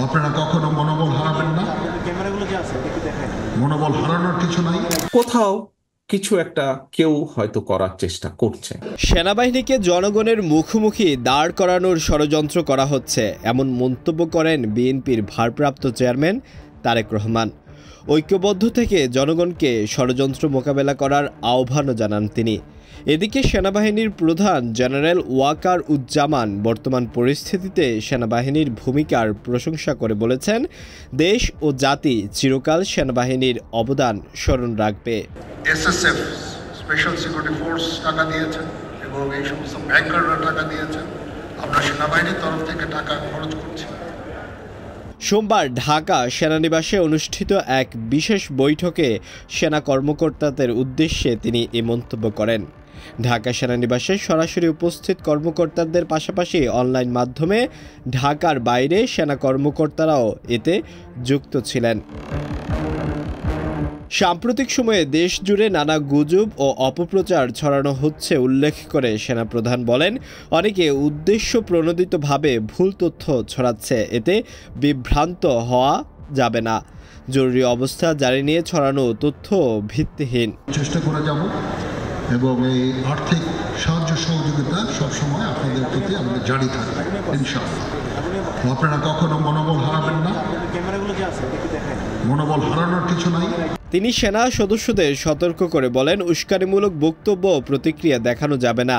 আপনারা কখনো মনোবল হারাবেন না। মনোবল হারানোর কিছু নাই। কোথাও কিছু একটা কেউ হয়তো করার চেষ্টা করছে। সেনাবাহিনীকে জনগণের মুখোমুখি দাঁড় করানোর ষড়যন্ত্র করা হচ্ছে, এমন মন্তব্য করেন বিএনপির ভারপ্রাপ্ত চেয়ারম্যান তারেক রহমান। ঐক্যবদ্ধ থেকে জনগণকে ষড়যন্ত্র মোকাবেলা করার আহ্বানও জানান তিনি। এদিকে সেনাবাহিনীর প্রধান জেনারেল ওয়াকার উজ্জামান বর্তমান পরিস্থিতিতে সেনাবাহিনীর ভূমিকার প্রশংসা করে বলেছেন, দেশ ও জাতি চিরকাল সেনাবাহিনীর অবদান স্মরণ রাখবে। এসএসএফ স্পেশাল সিকিউরিটি ফোর্স টাকা দিয়েছেন এবং এই সমস্ত ব্যাংকাররা টাকা দিয়েছেন। আমরা সেনাবাহিনীর তরফ থেকে টাকা খরচ করছি। সোমবার ঢাকা সেনানিবাসে অনুষ্ঠিত এক বিশেষ বৈঠকে সেনা কর্মকর্তাদের উদ্দেশ্যে তিনি এই মন্তব্য করেন। ঢাকা সেনানিবাসে সরাসরি উপস্থিত কর্মকর্তাদের পাশাপাশি অনলাইন মাধ্যমে ঢাকার বাইরে সেনা কর্মকর্তারাও এতে যুক্ত ছিলেন। সাম্প্রতিক সময়ে দেশ জুড়ে নানা গুজব ও অপপ্রচার ছড়ানো হচ্ছে উল্লেখ করে সেনাপ্রধান বলেন, অনেকে উদ্দেশ্য প্রণোদিতভাবে ভুল তথ্য ছড়াচ্ছে, এতে বিভ্রান্ত হওয়া যাবে না। জরুরি অবস্থা জারি নিয়ে ছড়ানো তথ্য ভিত্তিহীন। চেষ্টা করে যাব এবং এই আর্থিক সাহায্য সহযোগিতা সবসময় আপনাদের প্রতি আমাদের জারি থাকবে ইনশাআল্লাহ। আপনারা কখনো মনোবল হারাবেন না। মনোবল হারানোর কিছু নাই। তিনি সেনা সদস্যদের সতর্ক করে বলেন, উস্কানিমূলক বক্তব্য প্রতিক্রিয়া দেখানো যাবে না,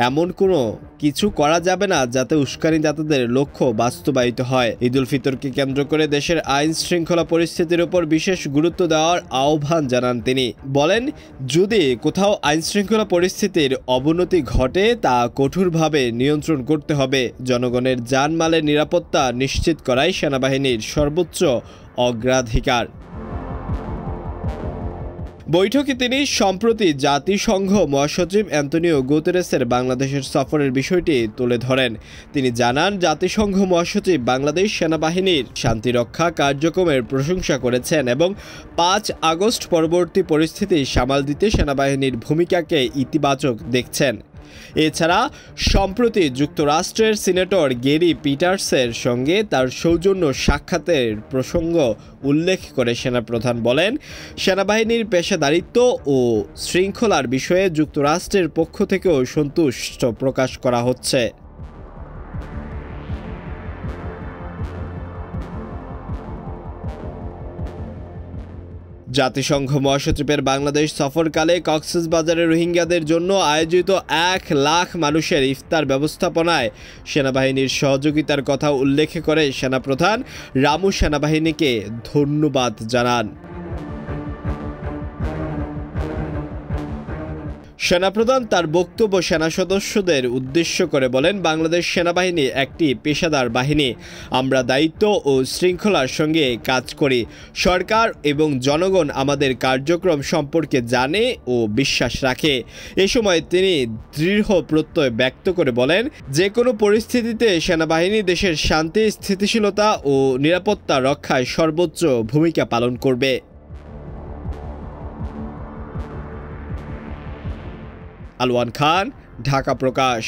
এমন কোনো কিছু করা যাবে না যাতে উস্কানিদাতাদের লক্ষ্য বাস্তবায়িত হয়। ঈদুল ফিতরকে কেন্দ্র করে দেশের আইন শৃঙ্খলা পরিস্থিতির উপর বিশেষ গুরুত্ব দেওয়ার আহ্বান জানান তিনি। বলেন, যদি কোথাও আইন শৃঙ্খলা পরিস্থিতির অবনতি ঘটে তা কঠোরভাবে নিয়ন্ত্রণ করতে হবে। জনগণের জানমালের নিরাপত্তা নিশ্চিত করাই সেনাবাহিনীর সর্বোচ্চ অগ্রাধিকার। বৈঠকে তিনি সম্প্রতি জাতিসংঘ মহাসচিব অ্যান্তোনিও গুতেরেসের বাংলাদেশের সফরের বিষয়টি তুলে ধরেন। তিনি জানান, জাতিসংঘ মহাসচিব বাংলাদেশ সেনাবাহিনীর শান্তিরক্ষা কার্যক্রমের প্রশংসা করেছেন এবং ৫ আগস্ট পরবর্তী পরিস্থিতি সামাল দিতে সেনাবাহিনীর ভূমিকাকে ইতিবাচক দেখছেন। এছাড়া সম্প্রতি যুক্তরাষ্ট্রের সিনেটর গেরি পিটার্সের সঙ্গে তার সৌজন্য সাক্ষাতের প্রসঙ্গ উল্লেখ করে সেনাপ্রধান বলেন, সেনাবাহিনীর পেশাদারিত্ব ও শৃঙ্খলার বিষয়ে যুক্তরাষ্ট্রের পক্ষ থেকেও সন্তুষ্ট প্রকাশ করা হচ্ছে। জাতিসংঘ মহাসচিবের বাংলাদেশ সফরকালে কক্সবাজারে রোহিঙ্গাদের জন্য আয়োজিত ১ লাখ মানুষের ইফতার ব্যবস্থাপনায় সেনাবাহিনীর সহযোগিতার কথা উল্লেখ করে সেনাপ্রধান রামু সেনাবাহিনীকে ধন্যবাদ জানান। সেনাপ্রধান তার বক্তব্য সেনা সদস্যদের উদ্দেশ্য করে বলেন, বাংলাদেশ সেনাবাহিনী একটি পেশাদার বাহিনী। আমরা দায়িত্ব ও শৃঙ্খলার সঙ্গে কাজ করি। সরকার এবং জনগণ আমাদের কার্যক্রম সম্পর্কে জানে ও বিশ্বাস রাখে। এ সময় তিনি দৃঢ় প্রত্যয় ব্যক্ত করে বলেন, যে কোনো পরিস্থিতিতে সেনাবাহিনী দেশের শান্তি, স্থিতিশীলতা ও নিরাপত্তা রক্ষায় সর্বোচ্চ ভূমিকা পালন করবে। আলওয়ান খান, ঢাকা প্রকাশ।